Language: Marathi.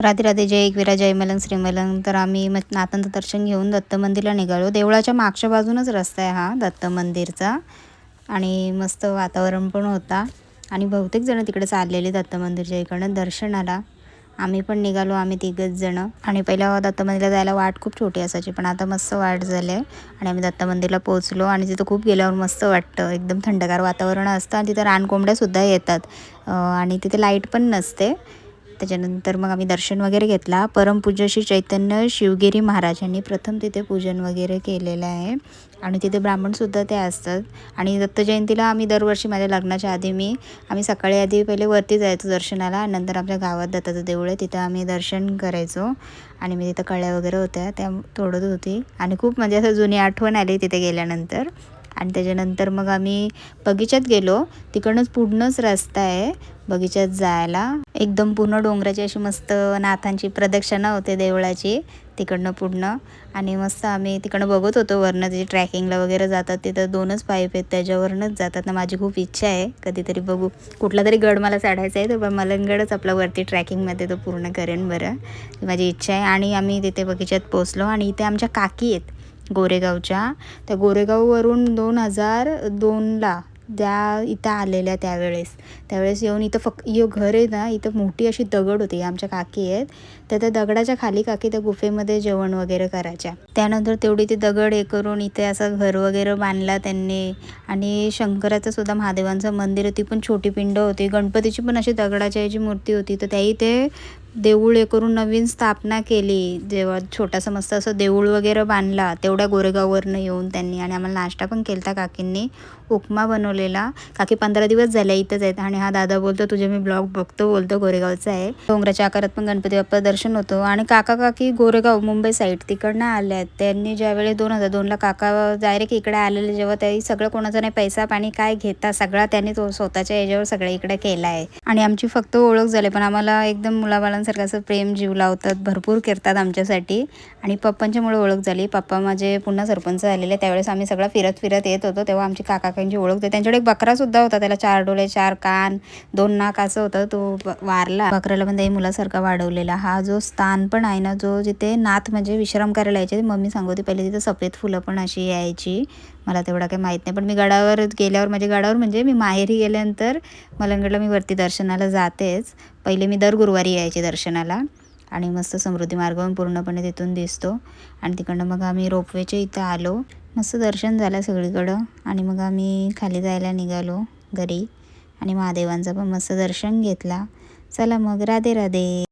राधे राधे, जय एकविरा, जय मलंग श्रीमलंग. तर आम्ही मग नाथांचं दर्शन घेऊन दत्त मंदिरला निघालो. देवळाच्या मागच्या बाजूनच रस्ता आहे हा दत्त मंदिरचा. आणि मस्त वातावरण पण होता आणि बहुतेक जण तिकडे चाललेले दत्त मंदिरच्या इकडनं दर्शनाला. आम्ही पण निघालो, आम्ही तिघच जण. आणि पहिल्या दत्त मंदिरला जायला वाट खूप छोटी असायची, पण आता मस्त वाट झाली आहे. आणि आम्ही दत्त मंदिरला पोहोचलो आणि तिथं खूप गेल्यावर मस्त वाटतं, एकदम थंडगार वातावरण असतं आणि तिथं रानकोंबड्यासुद्धा येतात. आणि तिथे लाईट पण नसते. त्याच्यानंतर मग आम्ही दर्शन वगैरे घेतला. परमपूज्य श्री चैतन्य शिवगिरी महाराज यांनी प्रथम तिथे पूजन वगैरे केलेलं आहे आणि तिथे ब्राह्मणसुद्धा ते असतात. आणि दत्त जयंतीला आम्ही दरवर्षी माझ्या लग्नाच्या आधी आम्ही सकाळी आधी पहिले वरती जायचो दर्शनाला, नंतर आमच्या गावात दत्ताचं देऊळ आहे तिथं आम्ही दर्शन करायचो. आणि मी तिथं कळ्या वगैरे होत्या त्या तोडत होती आणि खूप म्हणजे असं जुनी आठवण आली तिथे गेल्यानंतर. आणि त्याच्यानंतर मग आम्ही बगीच्यात गेलो. तिकडनंच पुढनंच रस्ता आहे बगीच्यात जायला. एकदम पूर्ण डोंगराची अशी मस्त नाथांची प्रदक्षिणा होते देवळाची तिकडनं पुढनं. आणि मस्त आम्ही तिकडनं बघत होतो वरनं, जे ट्रॅकिंगला वगैरे जातात तिथं 2च पाईप आहेत त्याच्यावरूनच जातात ना. माझी खूप इच्छा आहे कधीतरी बघू, कुठला तरी गड मला चढायचा आहे, तर मलंगडच आपला वरती ट्रॅकिंगमध्ये तो पूर्ण करेन बरं, माझी इच्छा आहे. आणि आम्ही तिथे बगीच्यात पोचलो आणि इथे आमच्या काकी आहेत गोरेगावच्या. त्या गोरेगाववरून 2002ला त्या इथं आलेल्या त्यावेळेस येऊन इथं घर आहे ना, इथं मोठी अशी दगड होती. आमच्या काकी आहेत तर त्या दगडाच्या खाली काकी त्या गुफेमध्ये जेवण वगैरे करायच्या. त्यानंतर तेवढी ती दगड हे करून इथे असं घर वगैरे बांधला त्यांनी. आणि शंकराचं सुद्धा महादेवांचं मंदिर होती, पण छोटी पिंड होती. गणपतीची पण अशी दगडाच्या याची मूर्ती होती, तर त्याही ते देऊळ हे करून नवीन स्थापना केली. जेव्हा छोटासा मस्त असं देऊळ वगैरे बांधला तेवढ्या गोरेगाववरनं येऊन त्यांनी. आणि आम्हाला नाश्ता पण केला काकींनी, उपमा बनवलेला. काकी 15 दिवस झाले इथंच आहेत. आणि हा दादा बोलतो तुझे मी ब्लॉग बघतो, बोलतो गोरेगावचा आहे. डोंगराच्या आकारात पण गणपती बाप्पा दर्शन होतं. आणि काकी गोरेगाव मुंबई साईड तिकडनं आले आहेत. त्यांनी ज्यावेळेस 2002ला काका डायरेक्ट इकडे आलेले, जेव्हा त्याही सगळं कोणाचा नाही पैसा पाणी काय घेता सगळा त्यांनी तो स्वतःच्या याच्यावर सगळं इकडे केला आहे. आणि आमची फक्त ओळख झाली, पण आम्हाला एकदम मुलाबाळांसारखं असं प्रेम जीव लावतात, भरपूर करतात आमच्यासाठी. आणि पप्पांच्यामुळे ओळख झाली. पप्पा माझे पुन्हा सरपंच झालेले, त्यावेळेस आम्ही सगळं फिरत येत होतो, तेव्हा आमची काकांची ओळख होती. त्यांच्याकडे एक बकरासुद्धा होता, त्याला 4 डोळे 4 कान 2 नाक असं होतं. तो वारला. बकऱ्याला पण त्याही मुलासारखा वाढवलेला. हा जो स्थान पण आहे ना, जो जिथे नाथ म्हणजे विश्राम करायला यायचे, मम्मी सांगते पहिले तिथं सफेद फुलं पण अशी यायची. मला तेवढा काही माहीत नाही, पण मी गडावर गेल्यावर गडावर म्हणजे मी माहेरी गेल्यानंतर मलंगडला मी वरती दर्शनाला जातेच. पहिले मी दर गुरुवारी यायचे दर्शनाला. आणि मस्त समृद्धी मार्गावरून पूर्णपणे तिथून दिसतो. आणि तिकडनं मग आम्ही रोपवेच्या इथं आलो. मस्त दर्शन झालं सगळीकडं. आणि मग आम्ही खाली जायला निघालो घरी. आणि महादेवांचं पण मस्त दर्शन घेतला. चला मग, राधे राधे.